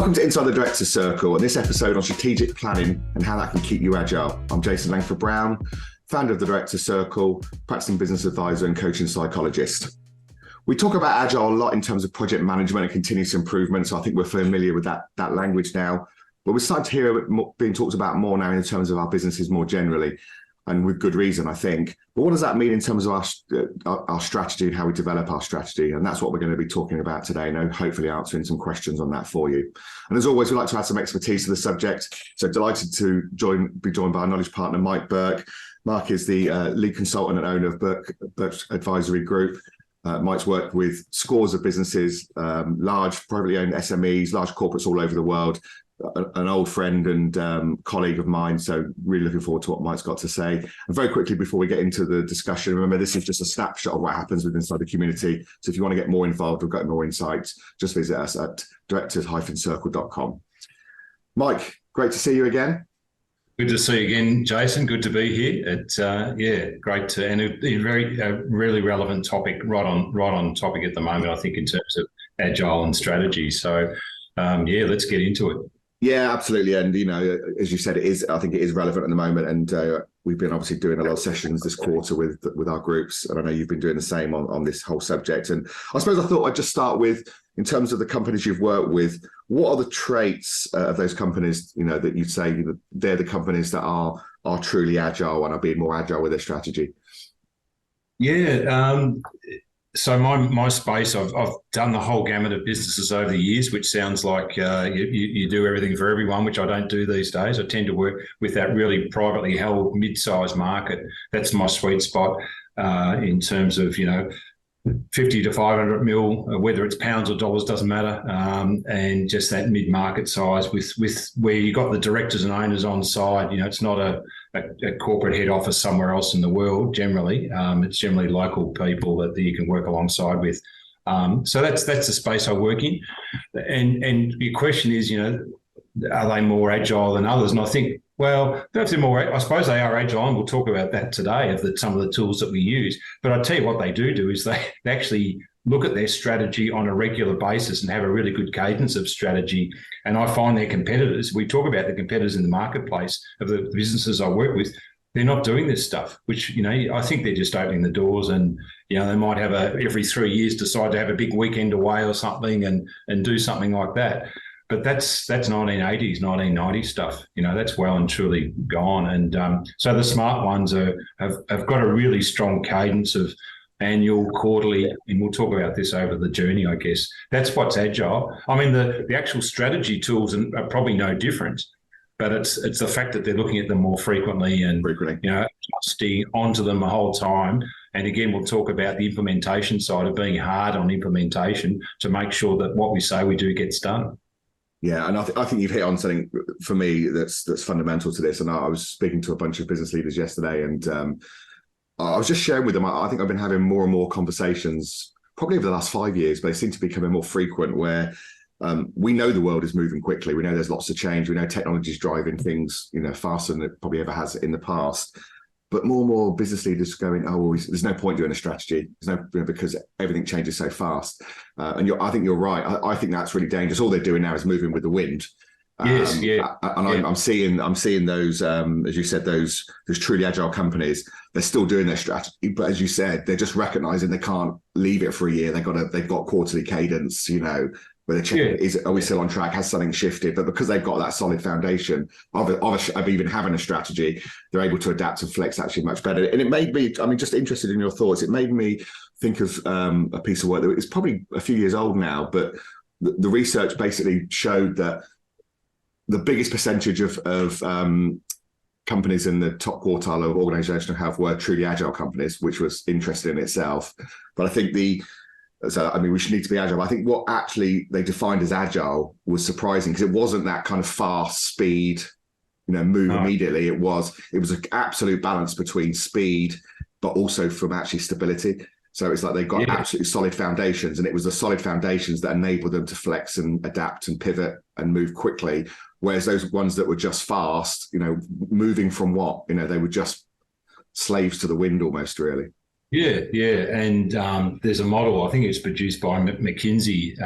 Welcome to Inside the Director's Circle, and this episode on strategic planning and how that can keep you agile. I'm Jason Langford-Brown, founder of the Director's Circle, practicing business advisor and coaching psychologist. We talk about agile a lot in terms of project management and continuous improvement, so I think we're familiar with that language now. But we're starting to hear it being talked about more now in terms of our businesses more generally, and with good reason, I think. But what does that mean in terms of our strategy and how we develop our strategy? And that's what we're going to be talking about today, and hopefully answering some questions on that for you. And as always, we like to add some expertise to the subject. So delighted to be joined by our knowledge partner, Mike Burke. Mark is the lead consultant and owner of Burke Advisory Group. Mike's worked with scores of businesses, large privately owned SMEs, large corporates all over the world. An old friend and colleague of mine, so really looking forward to what Mike's got to say. And very quickly, before we get into the discussion, remember this is just a snapshot of what happens inside the community. So if you want to get more involved or get more insights, just visit us at directors-circle.com. Mike, great to see you again. Good to see you again, Jason. Good to be here. It's great to, and a very really relevant topic, right on topic at the moment, I think, in terms of agile and strategy. So let's get into it. Yeah, absolutely. And, as you said, I think it is relevant at the moment. And we've been obviously doing a lot of sessions this quarter with our groups. And I know you've been doing the same on this whole subject. And I suppose I thought I'd just start with, in terms of the companies you've worked with, what are the traits of those companies, that you'd say they're the companies that are truly agile and are being more agile with their strategy? Yeah. So my space, I've done the whole gamut of businesses over the years, which sounds like you do everything for everyone, which I don't do these days. I tend to work with that really privately held mid-sized market. That's my sweet spot in terms of, 50 to 500 mil, whether it's pounds or dollars, doesn't matter. And just that mid-market size with where you got the directors and owners on side. It's not a corporate head office somewhere else in the world. Generally, it's generally local people that you can work alongside with. So that's the space I work in. And your question is, are they more agile than others? And I think, well, I suppose they are agile, and we'll talk about that today, of some of the tools that we use. But I tell you what they do is they actually look at their strategy on a regular basis and have a really good cadence of strategy. And I find their competitors, we talk about the competitors in the marketplace of the businesses I work with, they're not doing this stuff, which, I think they're just opening the doors, and, they might have every 3 years decide to have a big weekend away or something and do something like that. But that's 1980s, 1990s stuff. That's well and truly gone. And so the smart ones have got a really strong cadence of annual, quarterly, and we'll talk about this over the journey, I guess. That's what's agile. I mean, the actual strategy tools are probably no different, but it's the fact that they're looking at them more frequently and staying onto them the whole time. And again, we'll talk about the implementation side of being hard on implementation to make sure that what we say we do gets done. Yeah, and I think you've hit on something for me that's fundamental to this. And I was speaking to a bunch of business leaders yesterday, and I was just sharing with them, I think I've been having more and more conversations, probably over the last 5 years, but they seem to be becoming more frequent, where we know the world is moving quickly. We know there's lots of change. We know technology is driving things, faster than it probably ever has in the past. But more and more business leaders going, there's no point doing a strategy. There's no, because everything changes so fast. And I think you're right. I think that's really dangerous. All they're doing now is moving with the wind. Yes, yeah. And I'm seeing those, as you said, those truly agile companies. They're still doing their strategy, but as you said, they're just recognizing they can't leave it for a year. They've got quarterly cadence, where they're checking, are we still on track? Has something shifted? But because they've got that solid foundation of even having a strategy, they're able to adapt and flex actually much better. And it made me, just interested in your thoughts. It made me think of a piece of work that is probably a few years old now, but the research basically showed that the biggest percentage of companies in the top quartile of organizational health were truly agile companies, which was interesting in itself. But I think we should need to be agile. I think what actually they defined as agile was surprising, because it wasn't that kind of fast speed, move immediately. It was an absolute balance between speed, but also from actually stability. So it's like they've got absolutely solid foundations, and it was the solid foundations that enabled them to flex and adapt and pivot and move quickly. Whereas those ones that were just fast, moving from what, they were just slaves to the wind almost, really. Yeah. And there's a model, I think it was produced by McKinsey.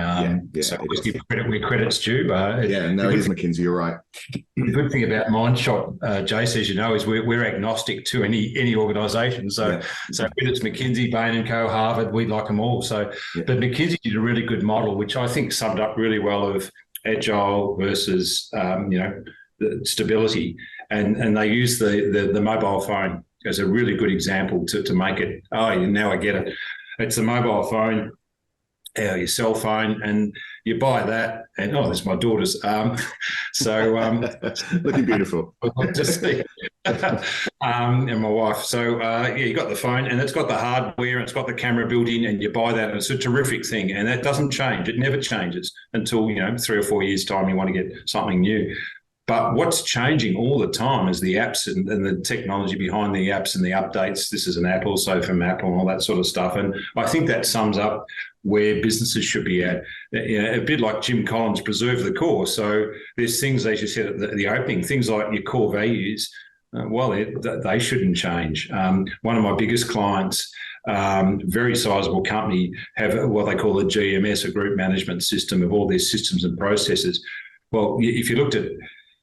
So I'll just give credit where credit's due. It is McKinsey, you're right. The good thing about Mindshot, Jace, as you know, is we're agnostic to any organisation. So whether it's McKinsey, Bain & Co, Harvard, we like them all. So, but McKinsey did a really good model, which I think summed up really well of Agile versus, the stability. And they use the mobile phone as a really good example to make it, now I get it. It's the mobile phone, your cell phone, and you buy that, and there's my daughters. Looking beautiful. To see. And my wife. So you got the phone, and it's got the hardware, and it's got the camera built in, and you buy that, and it's a terrific thing, and that doesn't change. It never changes until 3 or 4 years' time you want to get something new. But what's changing all the time is the apps and the technology behind the apps and the updates. This is an app also from Apple and all that sort of stuff. And I think that sums up where businesses should be at. A bit like Jim Collins, preserve the core. So there's things, as you said at the opening, things like your core values, they shouldn't change. One of my biggest clients, very sizable company, have what they call a GMS, a group management system of all their systems and processes. Well, if you looked at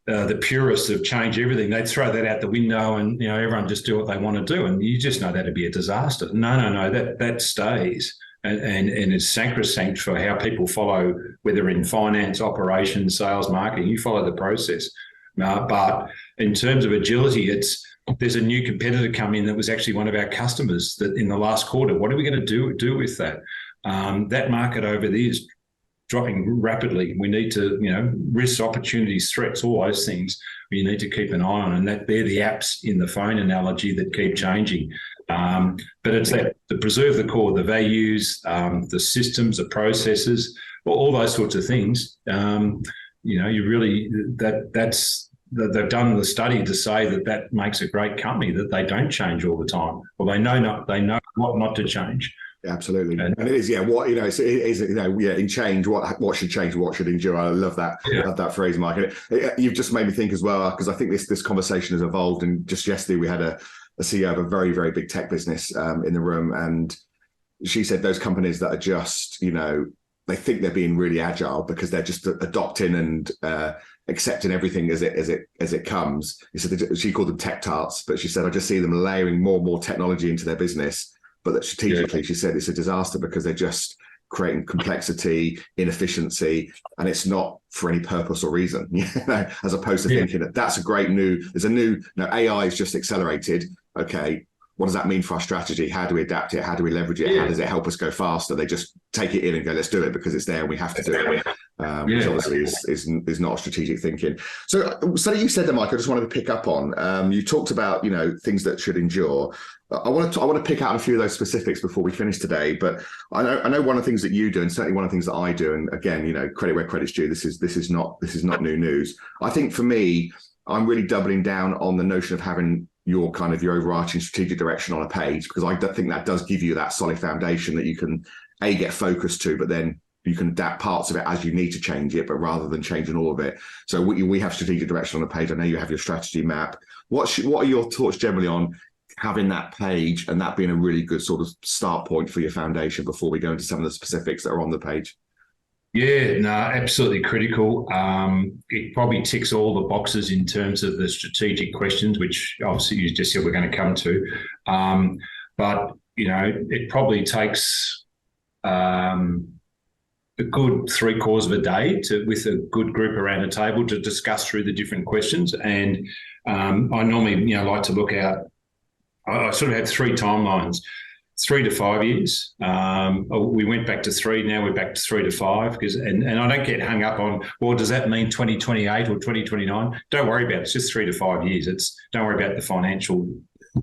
the purists of change everything, they'd throw that out the window and, everyone just do what they want to do. And you just know that'd be a disaster. No, that stays. And it's sacrosanct for how people follow, whether in finance, operations, sales, marketing, you follow the process. But in terms of agility, there's a new competitor come in that was actually one of our customers that in the last quarter. What are we going to do with that? That market over there is dropping rapidly. We need to, risks, opportunities, threats, all those things we need to keep an eye on. And they're the apps in the phone analogy that keep changing. But it's that to preserve the core, the values, the systems, the processes, all those sorts of things. You really that's they've done the study to say that makes a great company, that they don't change all the time. Well, they know what not to change. Absolutely, and it is, in change, what should change, what should endure. I love that. Love that phrase, Mike. You've just made me think as well, because I think this conversation has evolved. And just yesterday, we had a CEO of a very, very big tech business in the room, and she said those companies that are just, they think they're being really agile because they're just adopting and accepting everything as it comes. She called them tech tarts, but she said I just see them layering more and more technology into their business. But that strategically, she said it's a disaster because they're just creating complexity, inefficiency, and it's not for any purpose or reason, as opposed to thinking that's a great AI is just accelerated. Okay, what does that mean for our strategy? How do we adapt it? How do we leverage it? How does it help us go faster? They just take it in and go, let's do it because it's there and we have to do it. Which obviously is not strategic thinking. So you said that, Mike, I just wanted to pick up on. You talked about things that should endure. I want to pick out a few of those specifics before we finish today. But I know one of the things that you do, and certainly one of the things that I do, and again, credit where credit's due. This is not new news. I think for me, I'm really doubling down on the notion of having your overarching strategic direction on a page, because I think that does give you that solid foundation that you can get focused to, but then you can adapt parts of it as you need to change it, but rather than changing all of it. So we have strategic direction on a page. I know you have your strategy map. What are your thoughts generally on having that page and that being a really good sort of start point for your foundation before we go into some of the specifics that are on the page? Yeah, no, absolutely critical. It probably ticks all the boxes in terms of the strategic questions, which obviously you just said we're going to come to. But, it probably takes a good 3/4 of a day with a good group around a table to discuss through the different questions. And I normally, like to look out. I sort of have 3 timelines. 3 to 5 years. We went back to 3. Now we're back to 3 to 5 and I don't get hung up on, well, does that mean 2028 or 2029? Don't worry about it. It's just 3 to 5 years. Don't worry about the financial,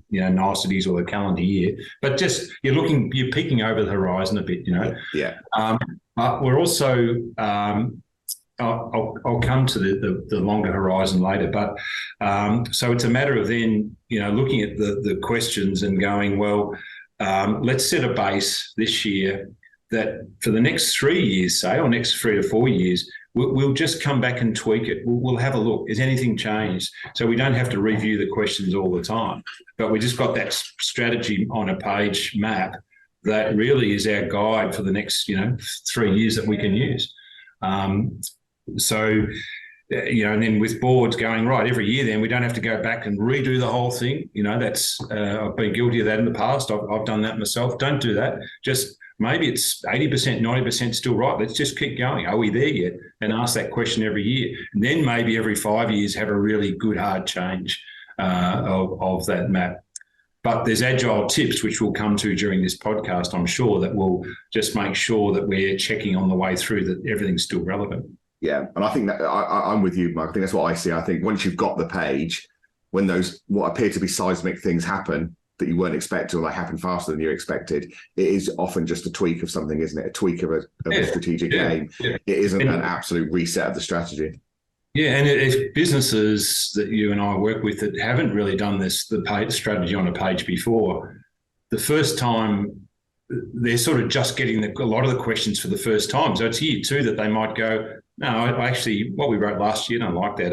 niceties or the calendar year. But just you're peeking over the horizon a bit, Yeah. But we're also. I'll come to the longer horizon later, but so it's a matter of then looking at the questions and going, well. Let's set a base this year that for the next 3 years, say, or next 3 to 4 years, we'll just come back and tweak it. We'll have a look. Has anything changed? So we don't have to review the questions all the time, but we just got that strategy on a page map that really is our guide for the next, 3 years that we can use. And then with boards going, right, every year then we don't have to go back and redo the whole thing. That's I've been guilty of that in the past. I've done that myself. Don't do that. Just maybe it's 80%, 90% still right. Let's just keep going. Are we there yet? And ask that question every year. And then maybe every 5 years have a really good hard change of that map. But there's agile tips, which we'll come to during this podcast, I'm sure, that will just make sure that we're checking on the way through that everything's still relevant. Yeah, and I think that I'm with you, Mike. I think that's what I see. I think once you've got the page, when those what appear to be seismic things happen that you weren't expecting, or they happen faster than you expected, it is often just a tweak of something, isn't it? A tweak of a strategic aim. Yeah. It isn't an absolute reset of the strategy. Yeah, and if businesses that you and I work with that haven't really done the strategy on a page before, the first time they're sort of just getting a lot of the questions for the first time. So it's year 2 that they might go, no, I actually, what we wrote last year, I don't like that.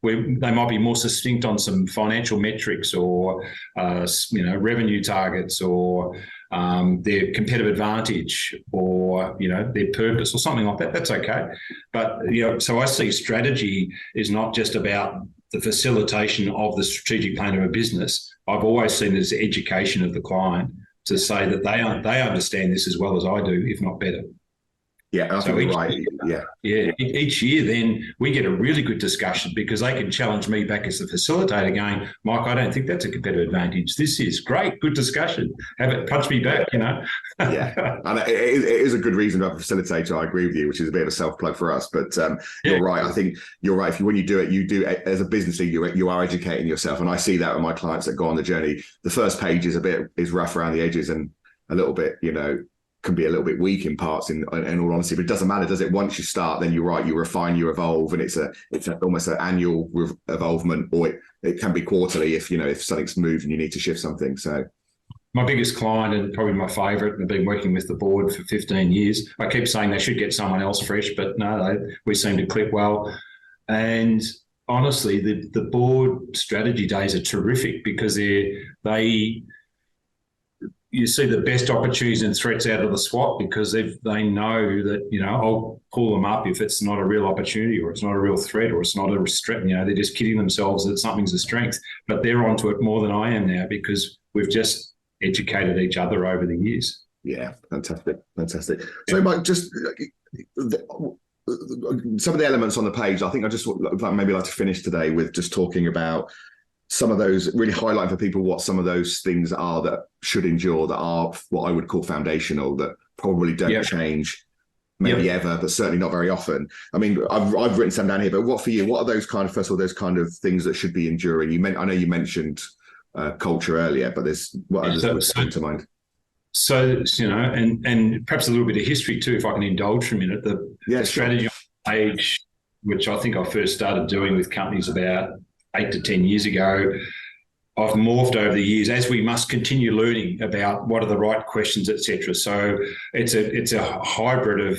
They might be more succinct on some financial metrics or, revenue targets or their competitive advantage or, their purpose or something like that. That's okay. But, so I see strategy is not just about the facilitation of the strategic plan of a business. I've always seen it as education of the client to say that they understand this as well as I do, if not better. Yeah, I think you're right. Yeah. Each year, then we get a really good discussion because they can challenge me back as the facilitator, going, Mike, I don't think that's a competitive advantage. This is great, good discussion. Have it punch me back, Yeah, and it is a good reason to have a facilitator. I agree with you, which is a bit of a self plug for us. But you're right. I think you're right. When you do it as a business leader, you are educating yourself, and I see that with my clients that go on the journey. The first page is rough around the edges and a little bit, can be a little bit weak in parts in all honesty, but it doesn't matter, does it? Once you start, then you're right, you refine, you evolve, and it's almost an annual evolvement, or it can be quarterly if something's moved and you need to shift something. So my biggest client and probably my favourite, I've been working with the board for 15 years. I keep saying they should get someone else fresh, but no, we seem to click well. And honestly, the board strategy days are terrific because you see the best opportunities and threats out of the SWOT because they know that, I'll pull them up if it's not a real opportunity or it's not a real threat or it's not a strength. They're just kidding themselves that something's a strength, but they're onto it more than I am now because we've just educated each other over the years. Yeah, fantastic. So, Mike, just some of the elements on the page, I think I just maybe like to finish today with just talking about some of those, really highlighting for people what some of those things are that should endure, that are what I would call foundational, that probably don't change maybe ever, but certainly not very often. I mean, I've written some down here, but what for you, what are those kind of, first of all, those kind of things that should be enduring? I know you mentioned culture earlier, but what others come to mind? So, and perhaps a little bit of history too, if I can indulge for a minute. The strategy on the page, which I think I first started doing with companies about 8 to 10 years ago, I've morphed over the years as we must continue learning about what are the right questions, etc. So it's a hybrid of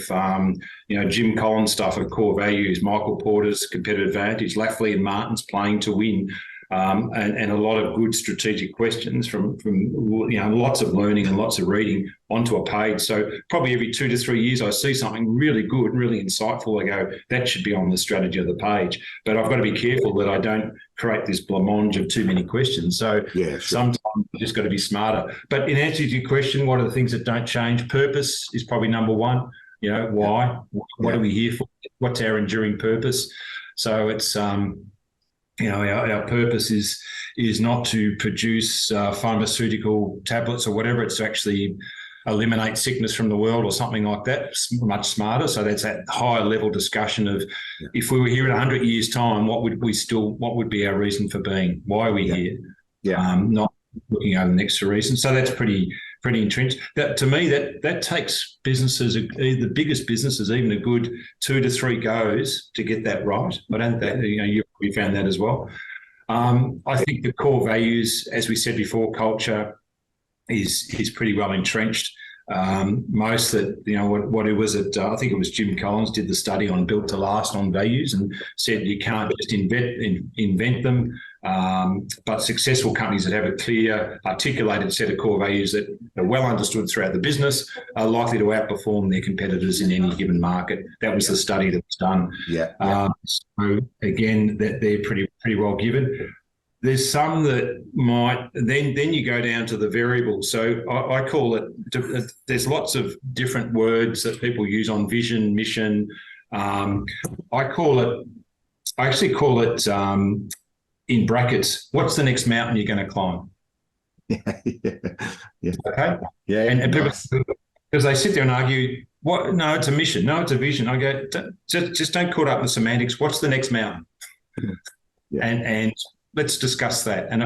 Jim Collins stuff of core values, Michael Porter's competitive advantage, Lafley and Martin's playing to win, and a lot of good strategic questions from lots of learning and lots of reading onto a page. So probably every 2 to 3 years I see something really good, really insightful. I go, that should be on the strategy of the page. But I've got to be careful that I don't create this blancmange of too many questions. So sometimes you just got to be smarter. But in answer to your question, what are the things that don't change? Purpose is probably number one. Why? What are we here for? What's our enduring purpose? So it's our purpose is not to produce pharmaceutical tablets or whatever. It's to actually eliminate sickness from the world or something like that. It's much smarter. So that's that higher level discussion of if we were here in 100 years' time, what would be our reason for being? Why are we here? Not looking over the next reason. So that's pretty entrenched. That to me, that takes businesses, the biggest businesses, even a good 2 to 3 goes to get that right. I don't think that you found that as well. I think the core values, as we said before, culture is pretty well entrenched. Most that, what it was it? I think it was Jim Collins did the study on built to last on values and said you can't just invent them. But successful companies that have a clear, articulated set of core values that are well understood throughout the business are likely to outperform their competitors in any given market. That was the study that was done. So again, that they're pretty well given. There's some that might, then you go down to the variables. So I call it, there's lots of different words that people use on vision, mission. I actually call it in brackets, what's the next mountain you're going to climb? Yeah. Okay. Yeah. And people, because they sit there and argue, what? No, it's a mission. No, it's a vision. I go, just don't caught up in the semantics. What's the next mountain? Yeah. And let's discuss that. And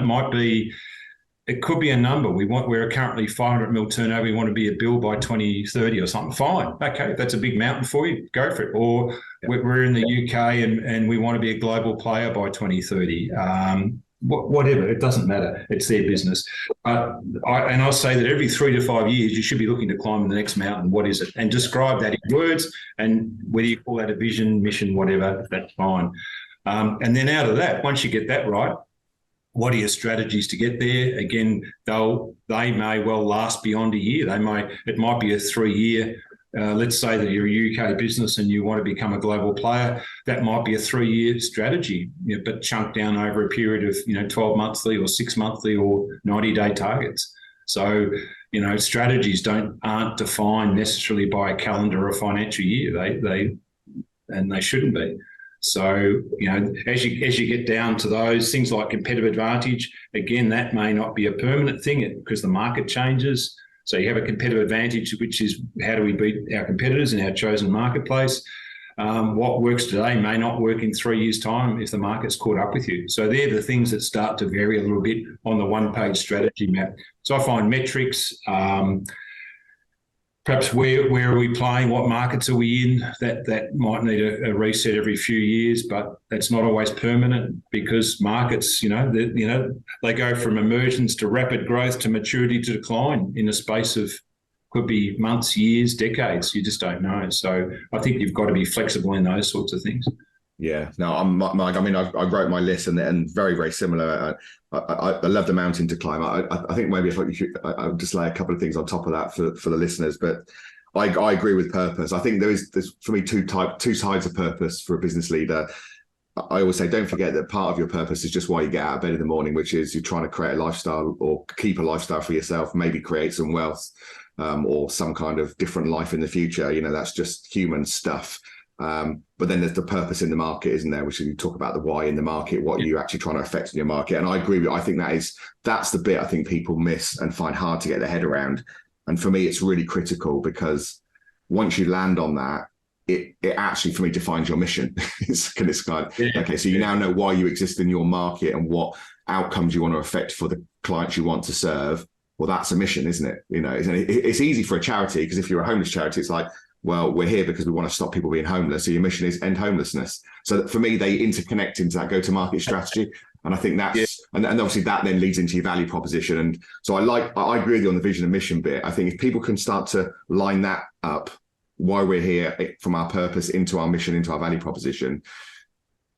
it could be a number. We're currently 500 mil turnover. We want to be a bill by 2030 or something. Fine. Okay. That's a big mountain for you. Go for it. Or we're in the UK and we want to be a global player by 2030. Whatever. It doesn't matter. It's their business. I'll say that every 3 to 5 years, you should be looking to climb the next mountain. What is it? And describe that in words. And whether you call that a vision, mission, whatever, that's fine. And then out of that, once you get that right, what are your strategies to get there? Again, they may well last beyond a year. It might be a 3-year. Let's say that you're a UK business and you want to become a global player. That might be a 3-year strategy, but chunked down over a period of 12 monthly or 6 monthly or 90-day targets. So strategies aren't defined necessarily by a calendar or a financial year. They shouldn't be. So, as you get down to those things like competitive advantage, again, that may not be a permanent thing because the market changes. So you have a competitive advantage, which is how do we beat our competitors in our chosen marketplace? What works today may not work in 3 years' time if the market's caught up with you. So they're the things that start to vary a little bit on the one-page strategy map. So I find metrics, perhaps where are we playing, what markets are we in, that might need a reset every few years, but that's not always permanent because markets, they go from emergence to rapid growth to maturity to decline in a space of could be months, years, decades. You just don't know. So I think you've got to be flexible in those sorts of things. Yeah, no, Mike. I mean, I wrote my list and very, very similar. I love the mountain to climb. I think maybe I would just lay a couple of things on top of that for the listeners. But I agree with purpose. I think there's for me two sides of purpose for a business leader. I always say, don't forget that part of your purpose is just why you get out of bed in the morning, which is you're trying to create a lifestyle or keep a lifestyle for yourself, maybe create some wealth or some kind of different life in the future. That's just human stuff. But then there's the purpose in the market, isn't there? Which is you talk about the why in the market, what you're actually trying to affect in your market. And I agree with you. I think that's the bit I think people miss and find hard to get their head around. And for me, it's really critical because once you land on that, it actually, for me, defines your mission. Okay, so you now know why you exist in your market and what outcomes you want to affect for the clients you want to serve. Well, that's a mission, isn't it? It's easy for a charity because if you're a homeless charity, it's like, well, we're here because we want to stop people being homeless. So your mission is end homelessness. So for me, they interconnect into that go-to-market strategy. And I think that's, and obviously that then leads into your value proposition. And so I agree with you on the vision and mission bit. I think if people can start to line that up, why we're here from our purpose into our mission, into our value proposition,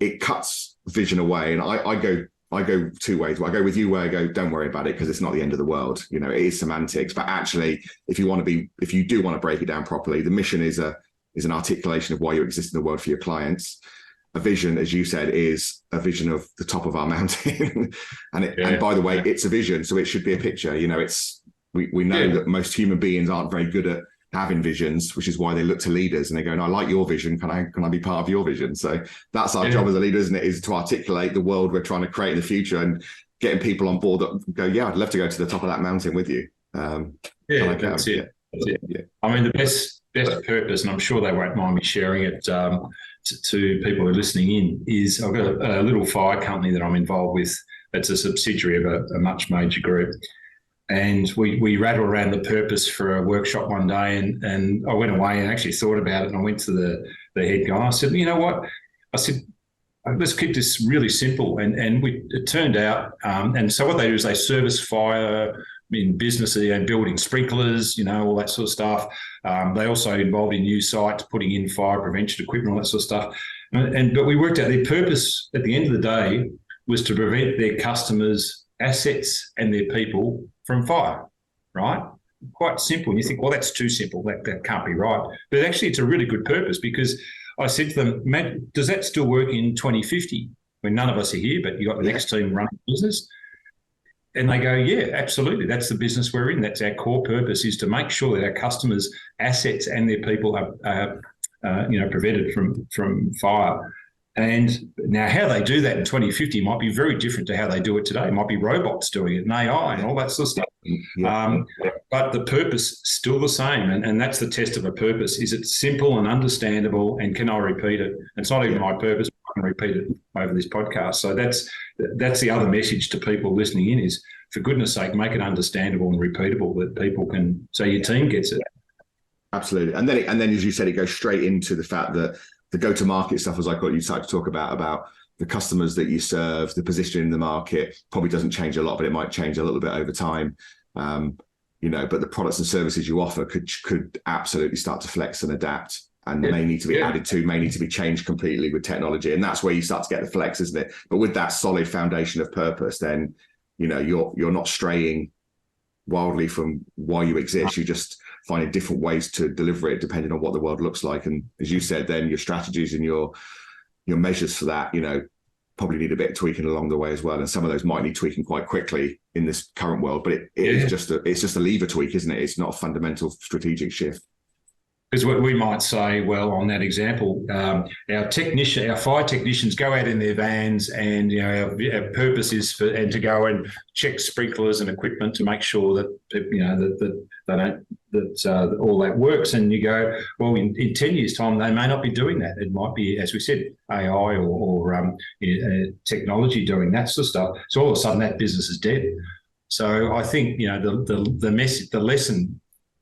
it cuts vision away. And I go two ways. I go with you where I go, don't worry about it because it's not the end of the world. It is semantics, but actually, if you do want to break it down properly, the mission is an articulation of why you exist in the world for your clients. A vision, as you said, is a vision of the top of our mountain. And by the way, it's a vision, so it should be a picture. We know that most human beings aren't very good at having visions, which is why they look to leaders and they go, no, I like your vision. Can I be part of your vision? So that's our job as a leader, isn't it? Is to articulate the world we're trying to create in the future and getting people on board that go, yeah, I'd love to go to the top of that mountain with you. That's it. Yeah. I mean, the best purpose, and I'm sure they won't mind me sharing it to people who are listening in, is I've got a little fire company that I'm involved with. That's a subsidiary of a much major group. And we rattled around the purpose for a workshop one day and I went away and actually thought about it and I went to the head guy. I said, you know what? I said, let's keep this really simple. And it turned out, and so what they do is they service fire, in business and building sprinklers, all that sort of stuff. They also involved in new sites, putting in fire prevention equipment, all that sort of stuff. But we worked out their purpose at the end of the day was to prevent their customers' assets and their people from fire, right? Quite simple. And you think, well, that's too simple. That can't be right. But actually, it's a really good purpose, because I said to them, Matt, does that still work in 2050 when none of us are here, but you've got the next team running the business? And they go, yeah, absolutely. That's the business we're in. That's our core purpose, is to make sure that our customers' assets and their people are prevented from fire. And now how they do that in 2050 might be very different to how they do it today. It might be robots doing it and AI and all that sort of stuff. But the purpose still the same. And that's the test of a purpose. Is it simple and understandable, and can I repeat it? It's not even my purpose, but I can repeat it over this podcast. So that's the other message to people listening in is, for goodness sake, make it understandable and repeatable that people can, so your team gets it. Absolutely. And then as you said, it goes straight into the fact that the go-to-market stuff, as I got you started to talk about the customers that you serve, the position in the market probably doesn't change a lot, but it might change a little bit over time. But the products and services you offer could absolutely start to flex and adapt, and may need to be added to, may need to be changed completely with technology. And that's where you start to get the flex, isn't it? But with that solid foundation of purpose, then, you're not straying wildly from why you exist. You just finding different ways to deliver it depending on what the world looks like. And as you said, then your strategies and your measures for that, probably need a bit of tweaking along the way as well. And some of those might need tweaking quite quickly in this current world, but it's just a lever tweak, isn't it? It's not a fundamental strategic shift. Because what we might say, well, on that example, our fire technicians go out in their vans, and our purpose is to go and check sprinklers and equipment to make sure that that all that works. And you go, well, in 10 years' time, they may not be doing that. It might be, as we said, AI or technology doing that sort of stuff. So all of a sudden, that business is dead. So I think the lesson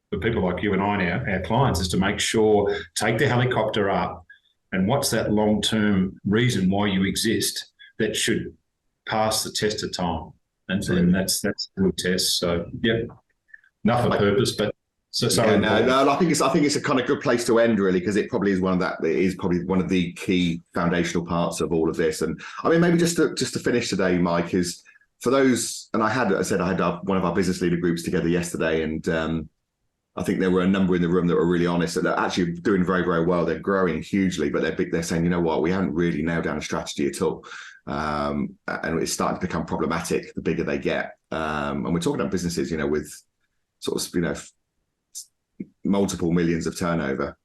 for people like you and I and our clients is to make sure, take the helicopter up, and what's that long-term reason why you exist that should pass the test of time. And that's a good test. So, enough of purpose, but sorry. I think it's a kind of good place to end, really, because it probably is one of the key foundational parts of all of this. And I mean, maybe just to finish today, Mike, is for those, and I had one of our business leader groups together yesterday, and I think there were a number in the room that were really honest, that they're actually doing very, very well. They're growing hugely, but they're saying, you know what, we haven't really nailed down a strategy at all. And it's starting to become problematic the bigger they get. And we're talking about businesses, with sort of, multiple millions of turnover,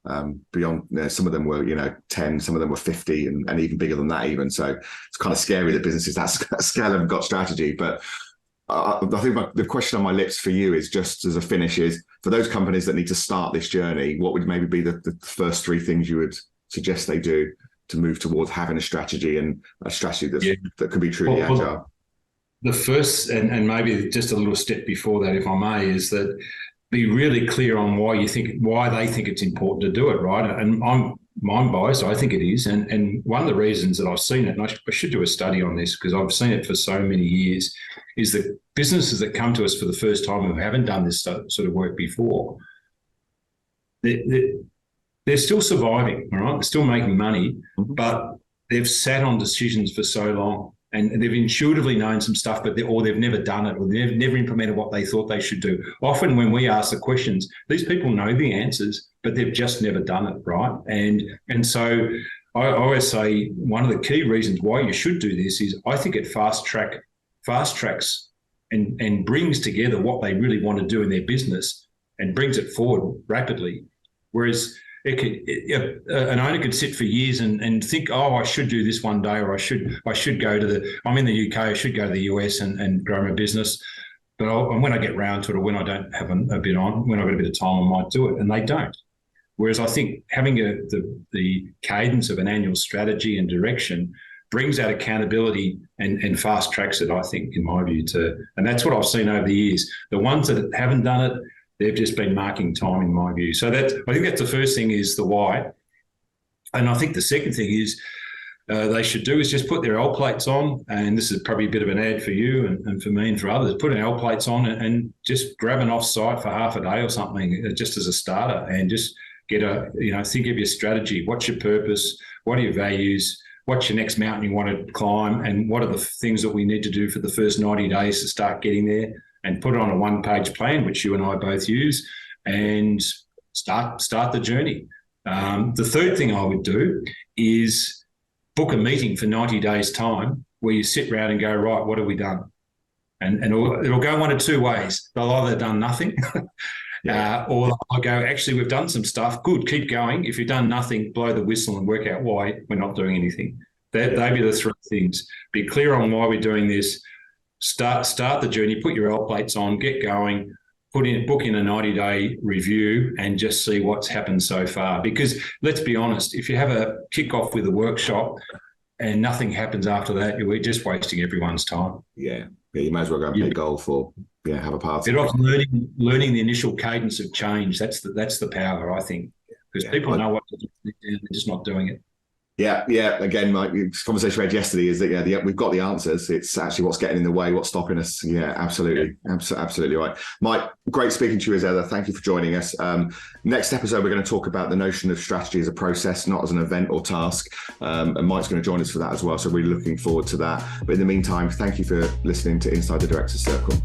beyond, some of them were, 10, some of them were 50 and even bigger than that even. So it's kind of scary that businesses that scale haven't got strategy. But I think the question on my lips for you is, just as a finish, is for those companies that need to start this journey, what would maybe be the first three things you would suggest they do to move towards having a strategy, and a strategy that could be truly agile? The first, and maybe just a little step before that, if I may, is that be really clear on why they think it's important to do it, right? And I'm biased, I think it is. And one of the reasons that I've seen it, and I should do a study on this because I've seen it for so many years, is that businesses that come to us for the first time who haven't done this sort of work before, they're still surviving, all right? They're still making money, but they've sat on decisions for so long, and they've intuitively known some stuff, but they've never done it, or they've never implemented what they thought they should do. Often when we ask the questions, these people know the answers, but they've just never done it, right? And so I always say one of the key reasons why you should do this is, I think it fast tracks and brings together what they really want to do in their business and brings it forward rapidly. Whereas an owner could sit for years and think, I should do this one day, or I should go I'm in the UK, I should go to the US and grow my business. But when I get round to it, or when I don't have when I've got a bit of time, I might do it, and they don't. Whereas I think having the cadence of an annual strategy and direction brings out accountability and fast tracks it, I think, in my view, and that's what I've seen over the years. The ones that haven't done it, they've just been marking time, in my view. So I think that's the first thing, is the why. And I think the second thing is, they should do is just put their L plates on, and this is probably a bit of an ad for you and for me and for others. Put an L plates on and just grab an off-site for half a day or something, just as a starter, and just get think of your strategy. What's your purpose? What are your values? What's your next mountain you want to climb? And what are the things that we need to do for the first 90 days to start getting there? And put it on a one-page plan, which you and I both use, and start the journey. The third thing I would do is book a meeting for 90 days' time where you sit around and go, right, what have we done? And it'll go one of two ways. They'll either done nothing or I'll go, actually, we've done some stuff. Good, keep going. If you've done nothing, blow the whistle and work out why we're not doing anything. They'd be the three things. Be clear on why we're doing this. Start the journey, put your L plates on, get going, book in a 90-day review and just see what's happened so far. Because let's be honest, if you have a kick-off with a workshop and nothing happens after that, we're just wasting everyone's time. Yeah, you may as well go and play golf or have a party. They're often learning the initial cadence of change. That's the power, I think, because people know what to do, they're just not doing it. Yeah. Again, Mike, the conversation we had yesterday is that we've got the answers. It's actually what's getting in the way, what's stopping us. Yeah, absolutely, absolutely right. Mike, great speaking to you as ever. Thank you for joining us. Next episode, we're going to talk about the notion of strategy as a process, not as an event or task. And Mike's going to join us for that as well. So we're looking forward to that. But in the meantime, thank you for listening to Inside the Director's Circle.